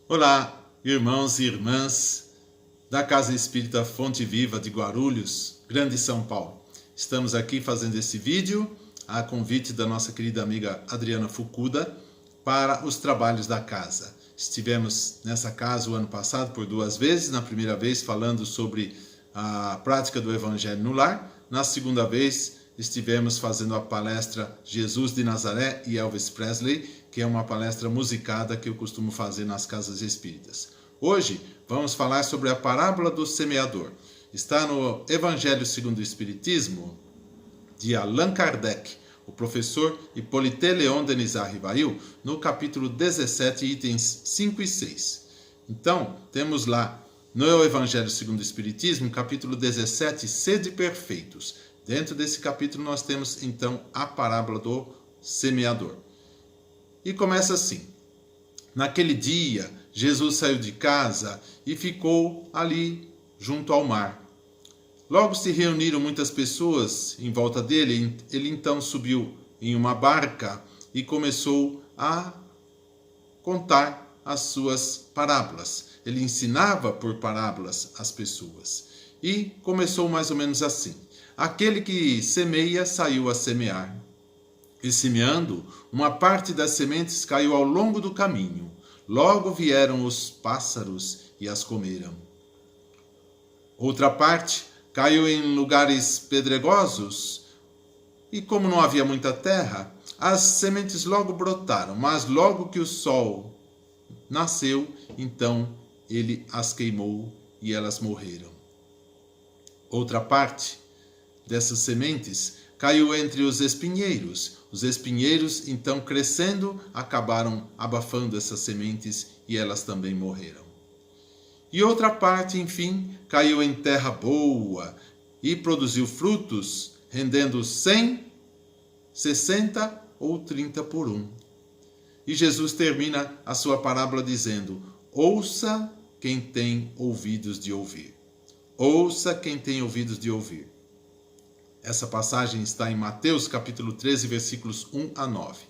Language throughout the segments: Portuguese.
Olá, irmãos e irmãs da Casa Espírita Fonte Viva de Guarulhos, Grande São Paulo. Estamos aqui fazendo esse vídeo a convite da nossa querida amiga Adriana Fukuda para os trabalhos da casa. Estivemos nessa casa o ano passado por 2 vezes, na primeira vez falando sobre a prática do Evangelho no lar, na segunda vez estivemos fazendo a palestra Jesus de Nazaré e Elvis Presley, que é uma palestra musicada que eu costumo fazer nas casas espíritas. Hoje vamos falar sobre a parábola do semeador. Está no Evangelho segundo o Espiritismo, de Allan Kardec, o professor Hippolyte Léon Denisard Rivail, no capítulo 17, itens 5 e 6. Então, temos lá no Evangelho segundo o Espiritismo, capítulo 17, Sede Perfeitos. Dentro desse capítulo nós temos então a parábola do semeador. E começa assim: naquele dia, Jesus saiu de casa e ficou ali junto ao mar. Logo se reuniram muitas pessoas em volta dele. Ele então subiu em uma barca e começou a contar as suas parábolas. Ele ensinava por parábolas as pessoas. E começou mais ou menos assim: aquele que semeia saiu a semear. E semeando, uma parte das sementes caiu ao longo do caminho. Logo vieram os pássaros e as comeram. Outra parte caiu em lugares pedregosos, e como não havia muita terra, as sementes logo brotaram, mas logo que o sol nasceu, então ele as queimou e elas morreram. Outra parte dessas sementes caiu entre os espinheiros. Os espinheiros, então, crescendo, acabaram abafando essas sementes e elas também morreram. E outra parte, enfim, caiu em terra boa e produziu frutos, rendendo 100, 60 ou 30 por 1. E Jesus termina a sua parábola dizendo: ouça quem tem ouvidos de ouvir. Ouça quem tem ouvidos de ouvir. Essa passagem está em Mateus capítulo 13, versículos 1 a 9.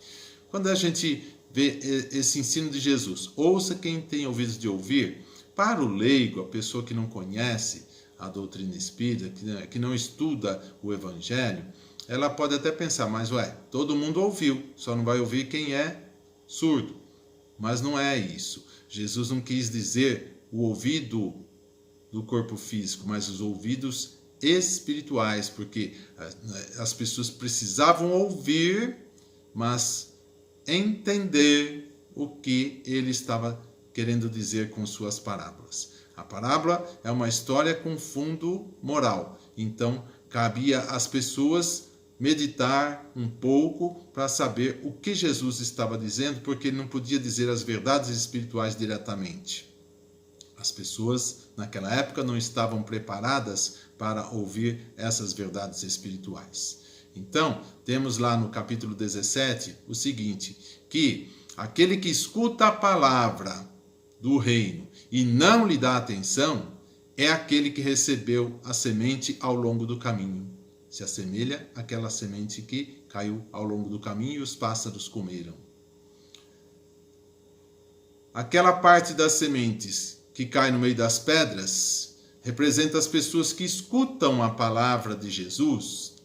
Quando a gente vê esse ensino de Jesus, ouça quem tem ouvidos de ouvir, para o leigo, a pessoa que não conhece a doutrina espírita, que não estuda o Evangelho, ela pode até pensar, mas todo mundo ouviu, só não vai ouvir quem é surdo. Mas não é isso. Jesus não quis dizer o ouvido do corpo físico, mas os ouvidos espirituais, porque as pessoas precisavam ouvir, mas entender o que ele estava querendo dizer com suas parábolas. A parábola é uma história com fundo moral, então cabia às pessoas meditar um pouco para saber o que Jesus estava dizendo, porque ele não podia dizer as verdades espirituais diretamente. As pessoas naquela época não estavam preparadas para ouvir essas verdades espirituais. Então, temos lá no capítulo 17 o seguinte, que aquele que escuta a palavra do reino e não lhe dá atenção é aquele que recebeu a semente ao longo do caminho. Se assemelha àquela semente que caiu ao longo do caminho e os pássaros comeram. Aquela parte das sementes que cai no meio das pedras representa as pessoas que escutam a palavra de Jesus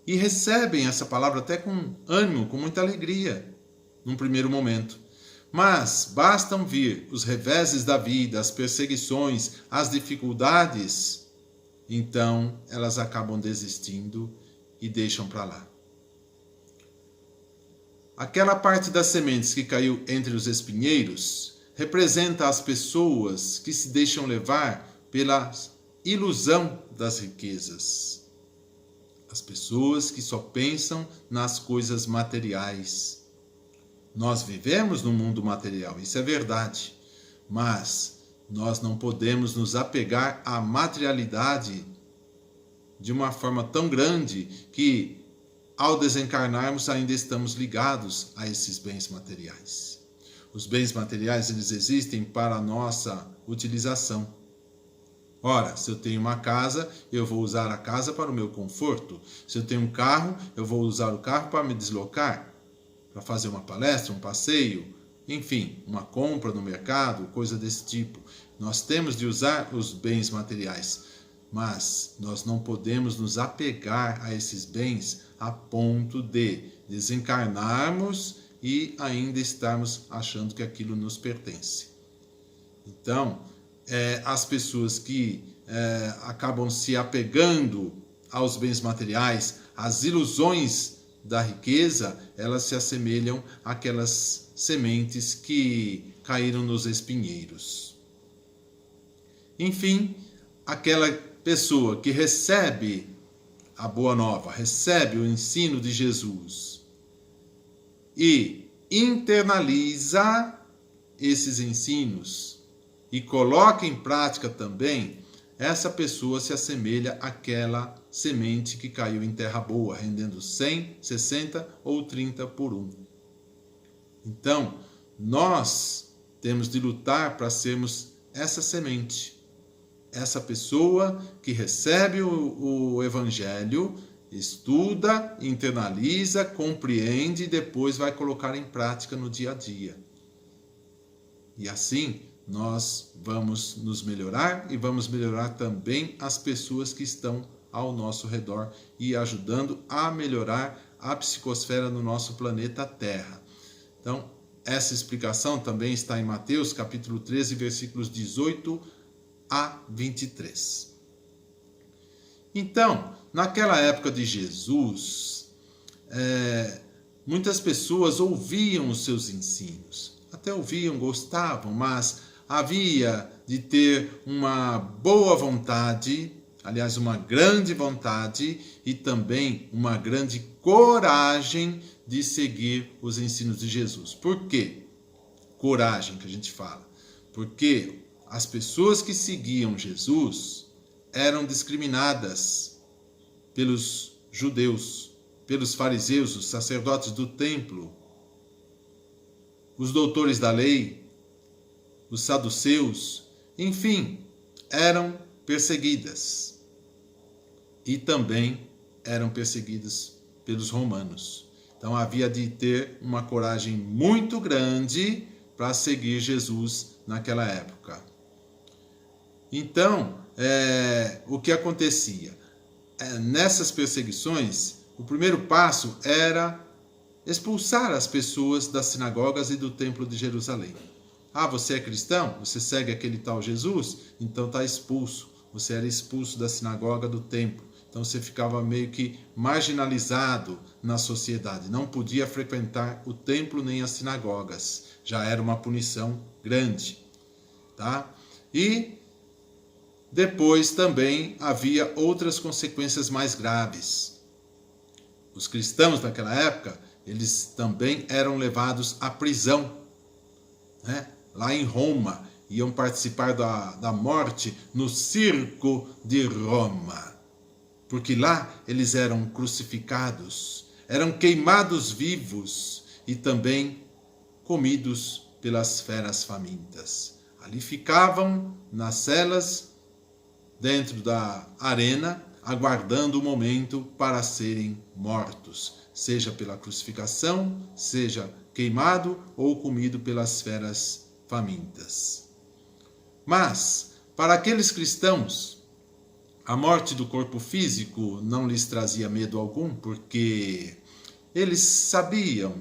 e recebem essa palavra até com ânimo, com muita alegria, num primeiro momento. Mas bastam vir os reveses da vida, as perseguições, as dificuldades, então elas acabam desistindo e deixam para lá. Aquela parte das sementes que caiu entre os espinheiros representa as pessoas que se deixam levar pela ilusão das riquezas. As pessoas que só pensam nas coisas materiais. Nós vivemos no mundo material, isso é verdade, mas nós não podemos nos apegar à materialidade de uma forma tão grande que, ao desencarnarmos, ainda estamos ligados a esses bens materiais. Os bens materiais, eles existem para a nossa utilização. Ora, se eu tenho uma casa, eu vou usar a casa para o meu conforto. Se eu tenho um carro, eu vou usar o carro para me deslocar, para fazer uma palestra, um passeio, enfim, uma compra no mercado, coisa desse tipo. Nós temos de usar os bens materiais, mas nós não podemos nos apegar a esses bens a ponto de desencarnarmos e ainda estarmos achando que aquilo nos pertence. Então, as pessoas que acabam se apegando aos bens materiais, às ilusões da riqueza, elas se assemelham àquelas sementes que caíram nos espinheiros. Enfim, aquela pessoa que recebe a boa nova, recebe o ensino de Jesus e internaliza esses ensinos e coloca em prática também, essa pessoa se assemelha àquela semente que caiu em terra boa, rendendo 100, 60 ou 30 por 1. Então, nós temos de lutar para sermos essa semente, essa pessoa que recebe o Evangelho, estuda, internaliza, compreende e depois vai colocar em prática no dia a dia. E assim nós vamos nos melhorar e vamos melhorar também as pessoas que estão ao nosso redor e ajudando a melhorar a psicosfera no nosso planeta Terra. Então, essa explicação também está em Mateus, capítulo 13, versículos 18 a 23. Então, naquela época de Jesus, muitas pessoas ouviam os seus ensinos. Até ouviam, gostavam, mas havia de ter uma boa vontade, aliás, uma grande vontade e também uma grande coragem de seguir os ensinos de Jesus. Por quê? Coragem que a gente fala. Porque as pessoas que seguiam Jesus eram discriminadas pelos judeus, pelos fariseus, os sacerdotes do templo, os doutores da lei, os saduceus, enfim, eram perseguidas. E também eram perseguidas pelos romanos. Então havia de ter uma coragem muito grande para seguir Jesus naquela época. Então, o que acontecia? Nessas perseguições, o primeiro passo era expulsar as pessoas das sinagogas e do templo de Jerusalém. Ah, você é cristão? Você segue aquele tal Jesus? Então está expulso. Você era expulso da sinagoga, do templo. Então você ficava meio que marginalizado na sociedade. Não podia frequentar o templo nem as sinagogas. Já era uma punição grande. Tá? E depois também havia outras consequências mais graves. Os cristãos naquela época, eles também eram levados à prisão, né? Lá em Roma, iam participar da morte no circo de Roma. Porque lá eles eram crucificados, eram queimados vivos e também comidos pelas feras famintas. Ali ficavam nas celas, dentro da arena, aguardando o momento para serem mortos, seja pela crucificação, seja queimado ou comido pelas feras famintas. Mas, para aqueles cristãos, a morte do corpo físico não lhes trazia medo algum, porque eles sabiam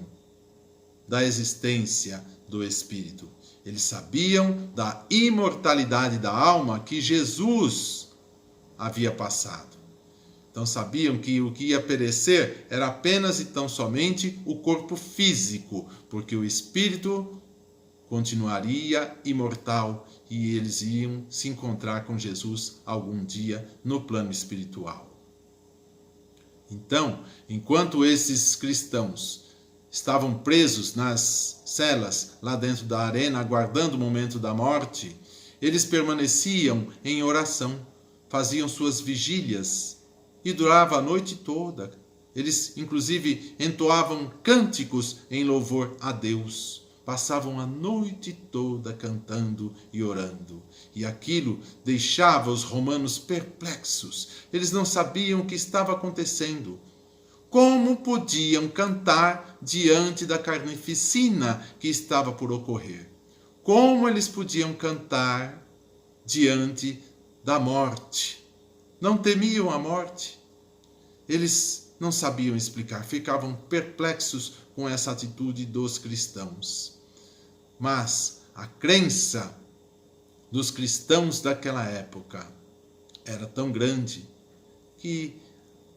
da existência do Espírito. Eles sabiam da imortalidade da alma que Jesus havia passado. Então sabiam que o que ia perecer era apenas e tão somente o corpo físico, porque o Espírito continuaria imortal e eles iam se encontrar com Jesus algum dia no plano espiritual. Então, enquanto esses cristãos estavam presos nas celas, lá dentro da arena, aguardando o momento da morte, eles permaneciam em oração, faziam suas vigílias e durava a noite toda. Eles, inclusive, entoavam cânticos em louvor a Deus. Passavam a noite toda cantando e orando. E aquilo deixava os romanos perplexos. Eles não sabiam o que estava acontecendo. Como podiam cantar diante da carnificina que estava por ocorrer? Como eles podiam cantar diante da morte? Não temiam a morte? Eles não sabiam explicar, ficavam perplexos com essa atitude dos cristãos. Mas a crença dos cristãos daquela época era tão grande que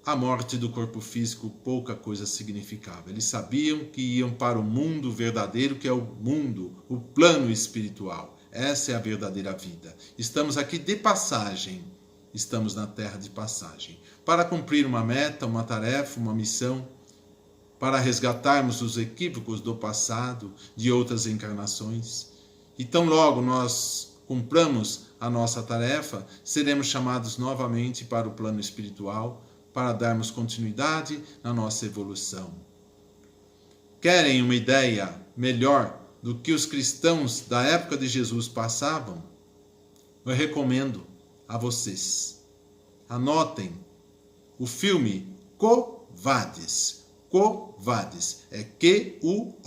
a morte do corpo físico pouca coisa significava. Eles sabiam que iam para o mundo verdadeiro, que é o mundo, o plano espiritual. Essa é a verdadeira vida. Estamos aqui de passagem. Estamos na terra de passagem. Para cumprir uma meta, uma tarefa, uma missão, para resgatarmos os equívocos do passado, de outras encarnações. E tão logo nós cumpramos a nossa tarefa, seremos chamados novamente para o plano espiritual, para darmos continuidade na nossa evolução. Querem uma ideia melhor do que os cristãos da época de Jesus passavam? Eu recomendo a vocês. Anotem o filme Quo-Vadis. Quo-Vadis. É Q-U-O-V-A-D-I-S.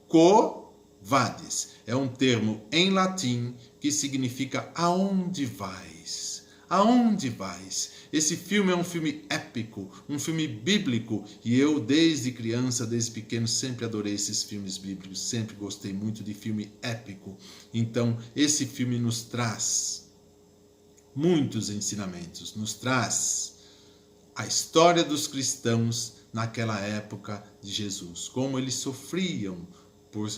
Quo-Vadis. É um termo em latim que significa aonde vais? Aonde vais? Esse filme é um filme épico, um filme bíblico, e eu desde criança, desde pequeno, sempre adorei esses filmes bíblicos, sempre gostei muito de filme épico. Então, esse filme nos traz muitos ensinamentos, nos traz a história dos cristãos naquela época de Jesus, como eles sofriam por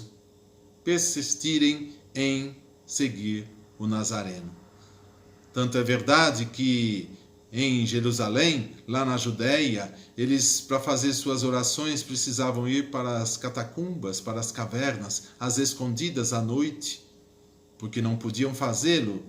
persistirem em seguir o Nazareno. Tanto é verdade que em Jerusalém, lá na Judéia, eles, para fazer suas orações, precisavam ir para as catacumbas, para as cavernas, às escondidas à noite, porque não podiam fazê-lo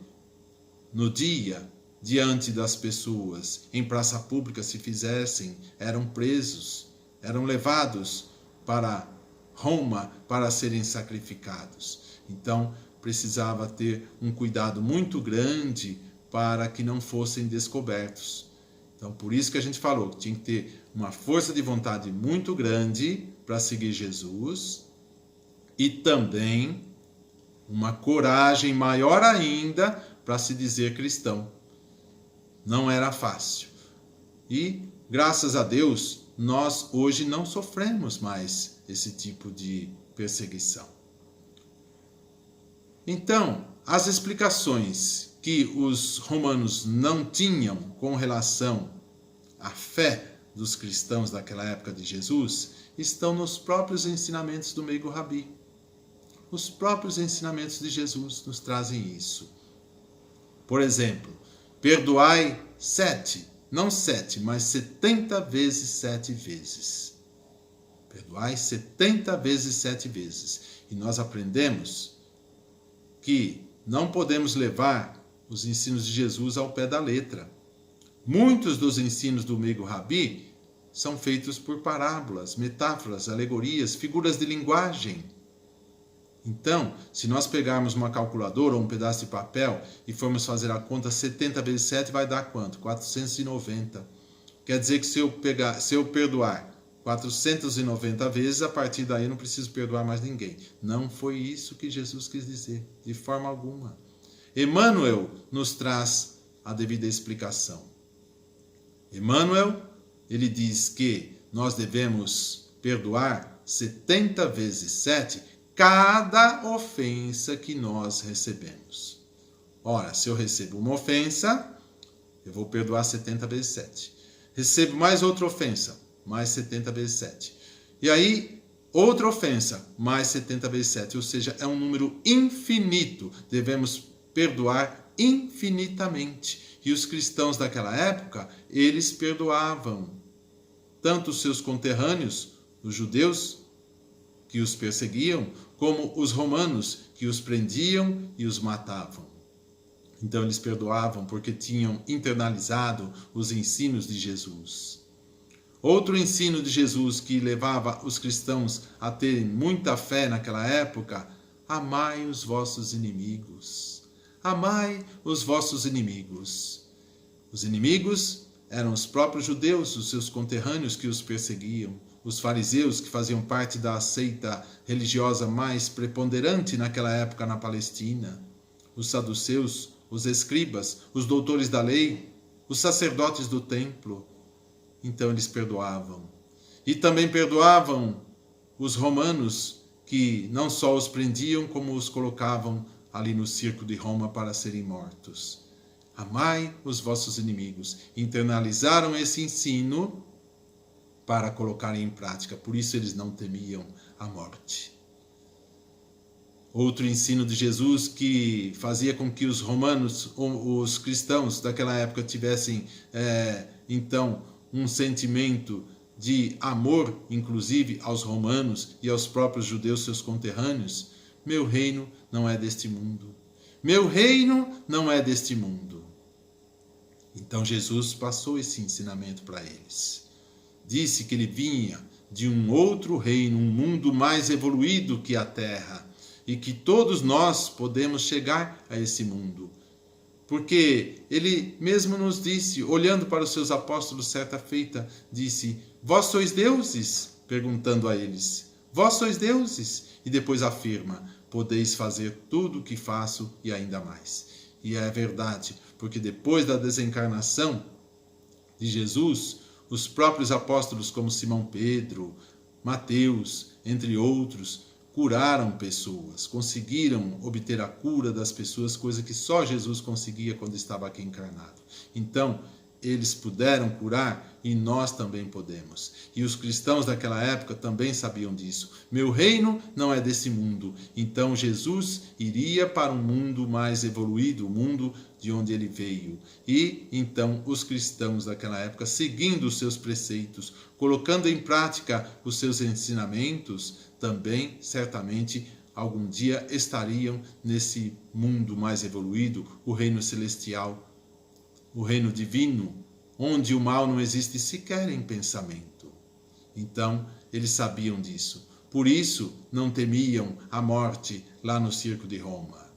no dia, diante das pessoas. Em praça pública, se fizessem, eram presos, eram levados para Roma para serem sacrificados. Então, precisava ter um cuidado muito grande para que não fossem descobertos. Então, por isso que a gente falou que tinha que ter uma força de vontade muito grande para seguir Jesus e também uma coragem maior ainda para se dizer cristão. Não era fácil. E, graças a Deus, nós hoje não sofremos mais esse tipo de perseguição. Então, as explicações que os romanos não tinham com relação à fé dos cristãos daquela época de Jesus estão nos próprios ensinamentos do Meigo Rabi. Os próprios ensinamentos de Jesus nos trazem isso. Por exemplo, perdoai 7, não 7, mas 70 vezes 7 vezes. Perdoai 70 vezes 7 vezes. E nós aprendemos que não podemos levar os ensinos de Jesus ao pé da letra. Muitos dos ensinos do Meigo Rabi são feitos por parábolas, metáforas, alegorias, figuras de linguagem. Então, se nós pegarmos uma calculadora ou um pedaço de papel e formos fazer a conta, 70 vezes 7 vai dar quanto? 490. Quer dizer que se eu perdoar 490 vezes, a partir daí eu não preciso perdoar mais ninguém. Não foi isso que Jesus quis dizer, de forma alguma. Emmanuel nos traz a devida explicação. Emmanuel, ele diz que nós devemos perdoar 70 vezes 7 cada ofensa que nós recebemos. Ora, se eu recebo uma ofensa, eu vou perdoar 70 vezes 7. Recebo mais outra ofensa, mais 70 vezes 7. E aí, outra ofensa, mais 70 vezes 7. Ou seja, é um número infinito. Devemos perdoar infinitamente. E os cristãos daquela época, eles perdoavam tanto os seus conterrâneos, os judeus, que os perseguiam, como os romanos, que os prendiam e os matavam. Então eles perdoavam porque tinham internalizado os ensinos de Jesus. Outro ensino de Jesus que levava os cristãos a terem muita fé naquela época: amai os vossos inimigos. Amai os vossos inimigos. Os inimigos eram os próprios judeus, os seus conterrâneos que os perseguiam, os fariseus que faziam parte da seita religiosa mais preponderante naquela época na Palestina, os saduceus, os escribas, os doutores da lei, os sacerdotes do templo. Então eles perdoavam. E também perdoavam os romanos, que não só os prendiam, como os colocavam ali no circo de Roma para serem mortos. Amai os vossos inimigos. Internalizaram esse ensino para colocarem em prática. Por isso eles não temiam a morte. Outro ensino de Jesus que fazia com que os romanos, os cristãos daquela época tivessem, então, um sentimento de amor, inclusive aos romanos e aos próprios judeus, seus conterrâneos. Meu reino não é deste mundo. Meu reino não é deste mundo. Então Jesus passou esse ensinamento para eles. Disse que ele vinha de um outro reino, um mundo mais evoluído que a terra, e que todos nós podemos chegar a esse mundo. Porque ele mesmo nos disse, olhando para os seus apóstolos certa feita, disse: vós sois deuses? Perguntando a eles: vós sois deuses? E depois afirma: podeis fazer tudo o que faço e ainda mais. E é verdade, porque depois da desencarnação de Jesus, os próprios apóstolos como Simão Pedro, Mateus, entre outros, curaram pessoas, conseguiram obter a cura das pessoas, coisa que só Jesus conseguia quando estava aqui encarnado. Então, eles puderam curar e nós também podemos. E os cristãos daquela época também sabiam disso. Meu reino não é desse mundo. Então Jesus iria para um mundo mais evoluído, o mundo de onde ele veio. E então os cristãos daquela época, seguindo os seus preceitos, colocando em prática os seus ensinamentos, também certamente algum dia estariam nesse mundo mais evoluído, o reino celestial, o reino divino, onde o mal não existe sequer em pensamento. Então, eles sabiam disso. Por isso, não temiam a morte lá no circo de Roma.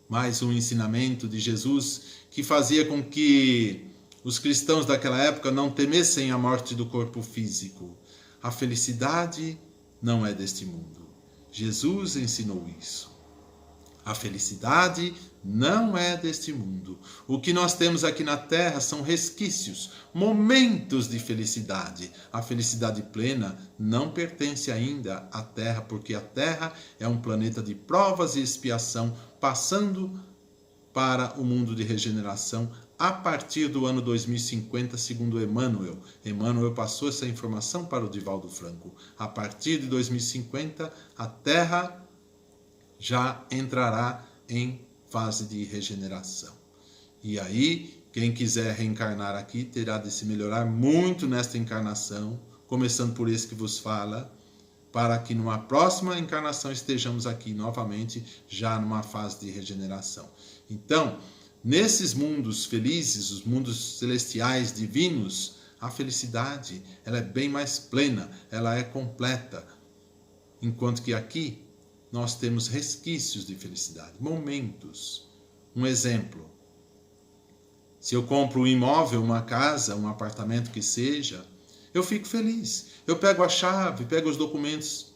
Mais um ensinamento de Jesus que fazia com que os cristãos daquela época não temessem a morte do corpo físico. A felicidade não é deste mundo. Jesus ensinou isso. A felicidade não é deste mundo. O que nós temos aqui na Terra são resquícios, momentos de felicidade. A felicidade plena não pertence ainda à Terra, porque a Terra é um planeta de provas e expiação, passando para o mundo de regeneração a partir do ano 2050, segundo Emmanuel. Emmanuel passou essa informação para o Divaldo Franco. A partir de 2050, a Terra já entrará em fase de regeneração. E aí, quem quiser reencarnar aqui terá de se melhorar muito nesta encarnação, começando por esse que vos fala, para que numa próxima encarnação estejamos aqui novamente, já numa fase de regeneração. Então, nesses mundos felizes, os mundos celestiais, divinos, a felicidade ela é bem mais plena, ela é completa, enquanto que aqui nós temos resquícios de felicidade, momentos. Um exemplo: se eu compro um imóvel, uma casa, um apartamento que seja, eu fico feliz. Eu pego a chave, pego os documentos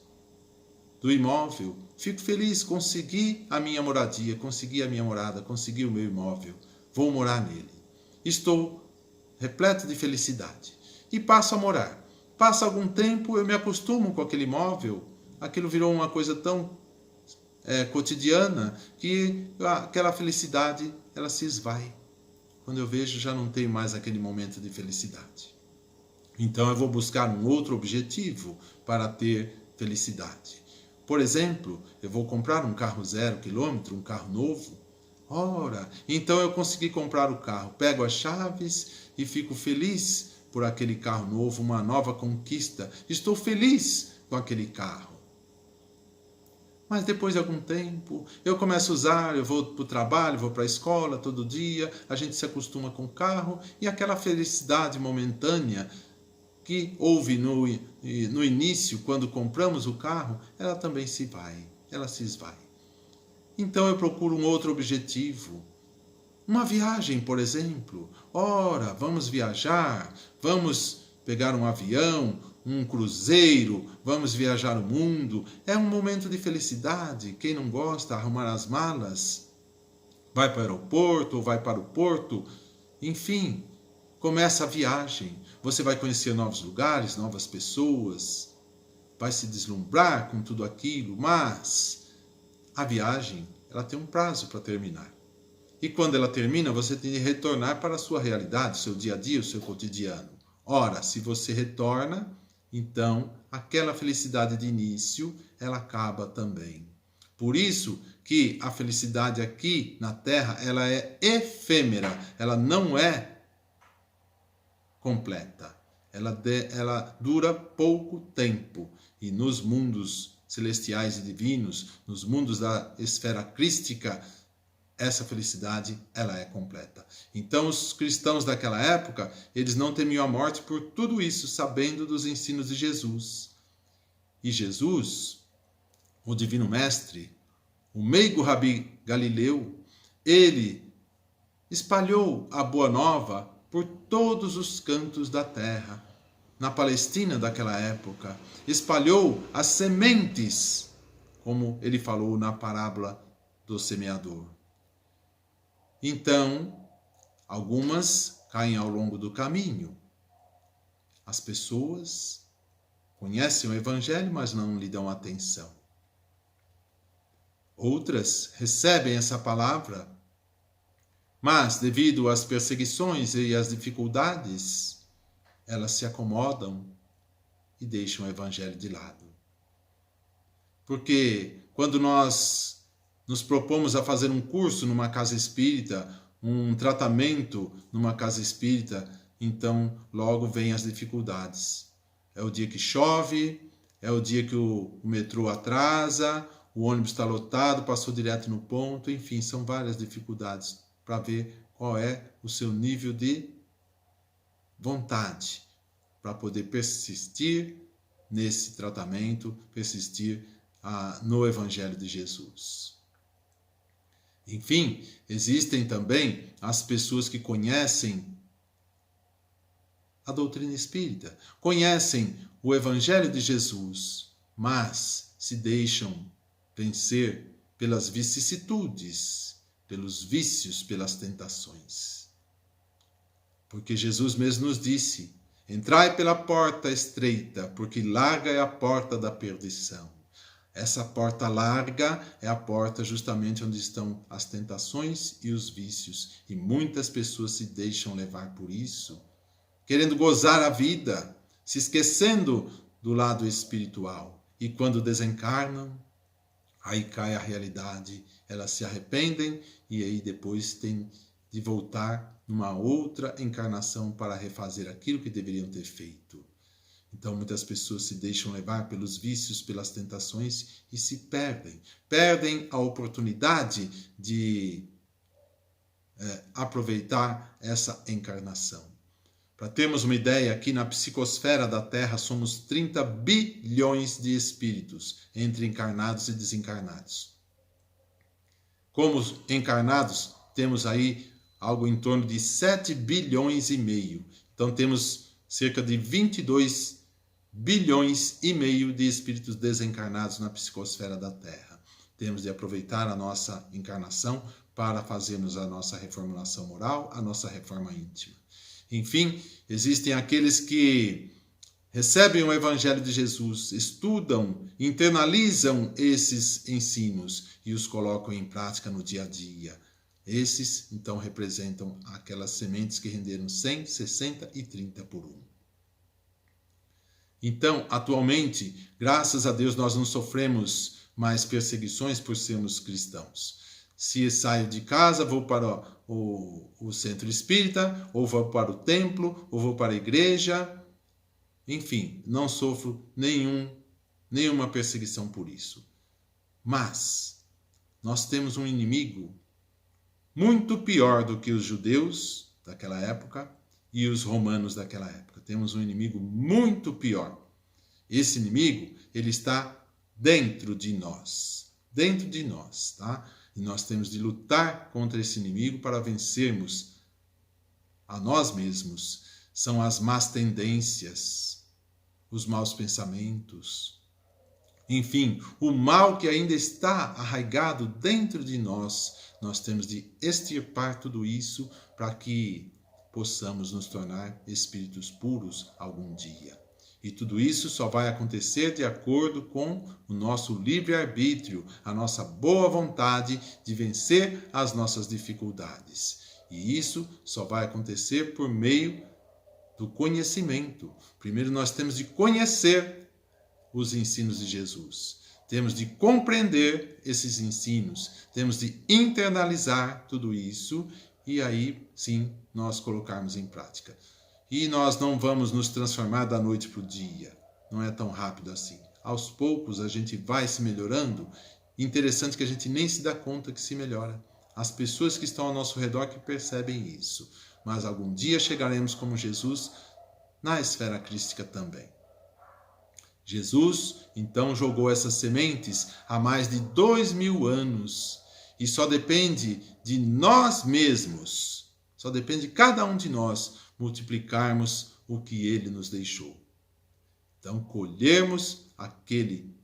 do imóvel, fico feliz, consegui a minha moradia, consegui a minha morada, consegui o meu imóvel, vou morar nele. Estou repleto de felicidade e passo a morar. Passa algum tempo, eu me acostumo com aquele imóvel, aquilo virou uma coisa tão cotidiana que aquela felicidade ela se esvai. Quando eu vejo, já não tenho mais aquele momento de felicidade. Então eu vou buscar um outro objetivo para ter felicidade. Por exemplo, eu vou comprar um carro 0 quilômetro, um carro novo. Ora, então eu consegui comprar o carro, pego as chaves e fico feliz por aquele carro novo, uma nova conquista. Estou feliz com aquele carro. Mas depois de algum tempo, eu começo a usar, eu vou para o trabalho, vou para a escola todo dia, a gente se acostuma com o carro e aquela felicidade momentânea que houve no início, quando compramos o carro, ela também se vai, ela se esvai. Então eu procuro um outro objetivo, Uma viagem, por exemplo. Ora, vamos viajar, vamos pegar um avião, um cruzeiro, vamos viajar o mundo. É um momento de felicidade. Quem não gosta, arrumar as malas, vai para o aeroporto ou vai para o porto. Enfim, começa a viagem. Você vai conhecer novos lugares, novas pessoas, vai se deslumbrar com tudo aquilo, mas a viagem, ela tem um prazo para terminar. E quando ela termina, você tem de retornar para a sua realidade, o seu dia a dia, o seu cotidiano. Ora, se você retorna, então aquela felicidade de início, ela acaba também. Por isso que a felicidade aqui na Terra, ela é efêmera, ela não é completa. Ela dura pouco tempo. E nos mundos celestiais e divinos, nos mundos da esfera crística, essa felicidade, ela é completa. Então, os cristãos daquela época, eles não temiam a morte por tudo isso, sabendo dos ensinos de Jesus. E Jesus, o Divino Mestre, o meigo Rabi Galileu, ele espalhou a Boa Nova por todos os cantos da terra. Na Palestina daquela época, espalhou as sementes, como ele falou na parábola do semeador. Então, algumas caem ao longo do caminho. As pessoas conhecem o Evangelho, mas não lhe dão atenção. Outras recebem essa palavra, mas devido às perseguições e às dificuldades, elas se acomodam e deixam o Evangelho de lado. Porque quando nós nos propomos a fazer um curso numa casa espírita, um tratamento numa casa espírita, então logo vem as dificuldades. É o dia que chove, é o dia que o metrô atrasa, o ônibus está lotado, passou direto no ponto, enfim, são várias dificuldades para ver qual é o seu nível de vontade para poder persistir nesse tratamento, persistir no Evangelho de Jesus. Enfim, existem também as pessoas que conhecem a doutrina espírita, conhecem o Evangelho de Jesus, mas se deixam vencer pelas vicissitudes, pelos vícios, pelas tentações. Porque Jesus mesmo nos disse: entrai pela porta estreita, porque larga é a porta da perdição. Essa porta larga é a porta justamente onde estão as tentações e os vícios. E muitas pessoas se deixam levar por isso, querendo gozar a vida, se esquecendo do lado espiritual. E quando desencarnam, aí cai a realidade, elas se arrependem e aí depois têm de voltar numa outra encarnação para refazer aquilo que deveriam ter feito. Então muitas pessoas se deixam levar pelos vícios, pelas tentações e se perdem. Perdem a oportunidade de aproveitar essa encarnação. Para termos uma ideia, aqui na psicosfera da Terra somos 30 bilhões de espíritos, entre encarnados e desencarnados. Como encarnados, temos aí algo em torno de 7 bilhões e meio. Então temos cerca de 22 bilhões e meio de espíritos desencarnados na psicosfera da Terra. Temos de aproveitar a nossa encarnação para fazermos a nossa reformulação moral, a nossa reforma íntima. Enfim, existem aqueles que recebem o Evangelho de Jesus, estudam, internalizam esses ensinos e os colocam em prática no dia a dia. Esses, então, representam aquelas sementes que renderam 100, 60 e 30 por 1. Então, atualmente, graças a Deus, nós não sofremos mais perseguições por sermos cristãos. Se saio de casa, vou para o centro espírita, ou vou para o templo, ou vou para a igreja. Enfim, não sofro nenhuma perseguição por isso. Mas nós temos um inimigo muito pior do que os judeus daquela época e os romanos daquela época. Temos um inimigo muito pior. Esse inimigo, ele está dentro de nós, tá? E nós temos de lutar contra esse inimigo para vencermos a nós mesmos. São as más tendências, os maus pensamentos, enfim, o mal que ainda está arraigado dentro de nós. Nós temos de extirpar tudo isso para que possamos nos tornar espíritos puros algum dia. E tudo isso só vai acontecer de acordo com o nosso livre-arbítrio, a nossa boa vontade de vencer as nossas dificuldades. E isso só vai acontecer por meio do conhecimento. Primeiro nós temos de conhecer os ensinos de Jesus. Temos de compreender esses ensinos. Temos de internalizar tudo isso e aí sim nós colocarmos em prática. E nós não vamos nos transformar da noite para o dia. Não é tão rápido assim. Aos poucos a gente vai se melhorando. Interessante que a gente nem se dá conta que se melhora. As pessoas que estão ao nosso redor que percebem isso. Mas algum dia chegaremos como Jesus na esfera crística também. Jesus, então, jogou essas sementes há mais de 2000 anos. E só depende de nós mesmos. Só depende de cada um de nós multiplicarmos o que ele nos deixou. Então, colhermos aquele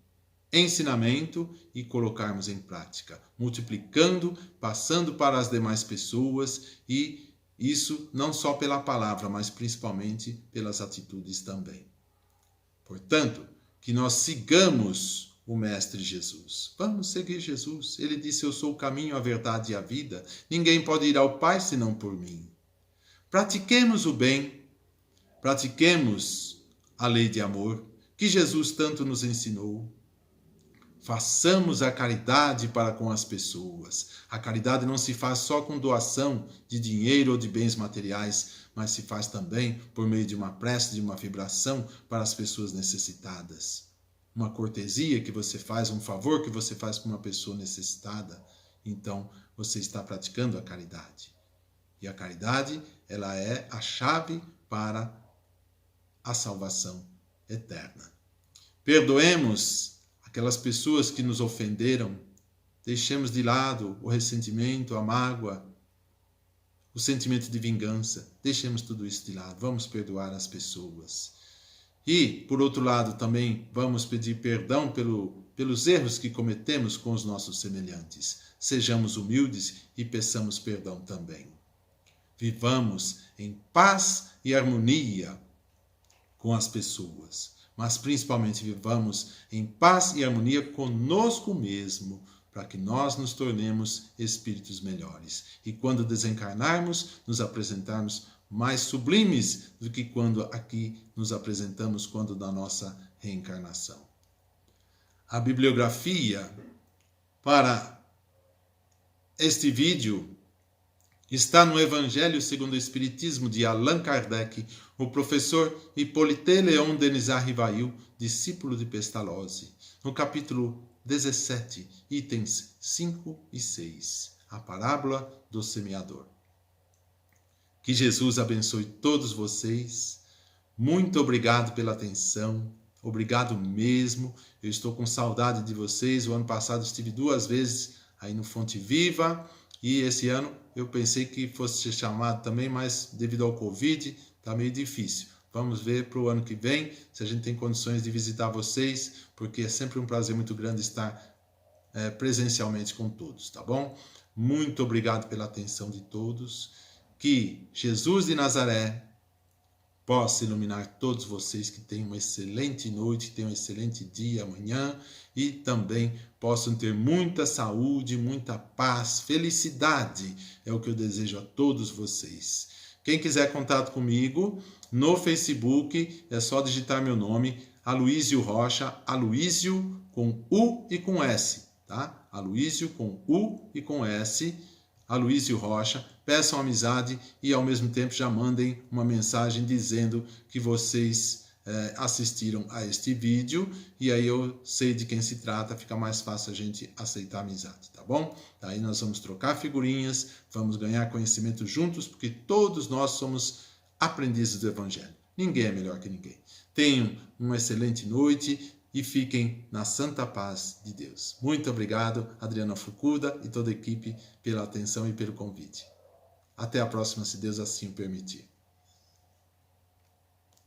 ensinamento e colocarmos em prática, multiplicando, passando para as demais pessoas, e isso não só pela palavra, mas principalmente pelas atitudes também. Portanto, que nós sigamos o Mestre Jesus. Vamos seguir Jesus. Ele disse: eu sou o caminho, a verdade e a vida. Ninguém pode ir ao Pai senão por mim. Pratiquemos o bem, pratiquemos a lei de amor que Jesus tanto nos ensinou. Façamos a caridade para com as pessoas. A caridade não se faz só com doação de dinheiro ou de bens materiais, mas se faz também por meio de uma prece, de uma vibração para as pessoas necessitadas. Uma cortesia que você faz, um favor que você faz para uma pessoa necessitada. Então, você está praticando a caridade. E a caridade, ela é a chave para a salvação eterna. Perdoemos aquelas pessoas que nos ofenderam. Deixemos de lado o ressentimento, a mágoa, o sentimento de vingança. Deixemos tudo isso de lado. Vamos perdoar as pessoas. E, por outro lado, também vamos pedir perdão pelos erros que cometemos com os nossos semelhantes. Sejamos humildes e peçamos perdão também. Vivamos em paz e harmonia com as pessoas, mas principalmente vivamos em paz e harmonia conosco mesmo, para que nós nos tornemos espíritos melhores. E quando desencarnarmos, nos apresentarmos mais sublimes do que quando aqui nos apresentamos quando da nossa reencarnação. A bibliografia para este vídeo está no Evangelho segundo o Espiritismo de Allan Kardec, o professor Hippolyte Léon Denisard Rivail, discípulo de Pestalozzi, no capítulo 17, itens 5 e 6, a parábola do semeador. Que Jesus abençoe todos vocês. Muito obrigado pela atenção. Obrigado mesmo. Eu estou com saudade de vocês. O ano passado estive 2 vezes aí no Fonte Viva. E esse ano eu pensei que fosse ser chamado também, mas devido ao Covid, está meio difícil. Vamos ver para o ano que vem se a gente tem condições de visitar vocês, porque é sempre um prazer muito grande estar presencialmente com todos, tá bom? Muito obrigado pela atenção de todos. Que Jesus de Nazaré possa iluminar todos vocês, que tenham uma excelente noite, que tenham um excelente dia amanhã e também possam ter muita saúde, muita paz, felicidade. É o que eu desejo a todos vocês. Quem quiser contato comigo, no Facebook, é só digitar meu nome, Aloísio Rocha, Aloísio com U e com S, tá? Aloísio com U e com S, Aloísio Rocha. Peçam amizade e ao mesmo tempo já mandem uma mensagem dizendo que vocês assistiram a este vídeo, e aí eu sei de quem se trata, fica mais fácil a gente aceitar a amizade, tá bom? Daí nós vamos trocar figurinhas, vamos ganhar conhecimento juntos, porque todos nós somos aprendizes do Evangelho. Ninguém é melhor que ninguém. Tenham uma excelente noite e fiquem na santa paz de Deus. Muito obrigado, Adriana Fukuda e toda a equipe, pela atenção e pelo convite. Até a próxima, se Deus assim o permitir.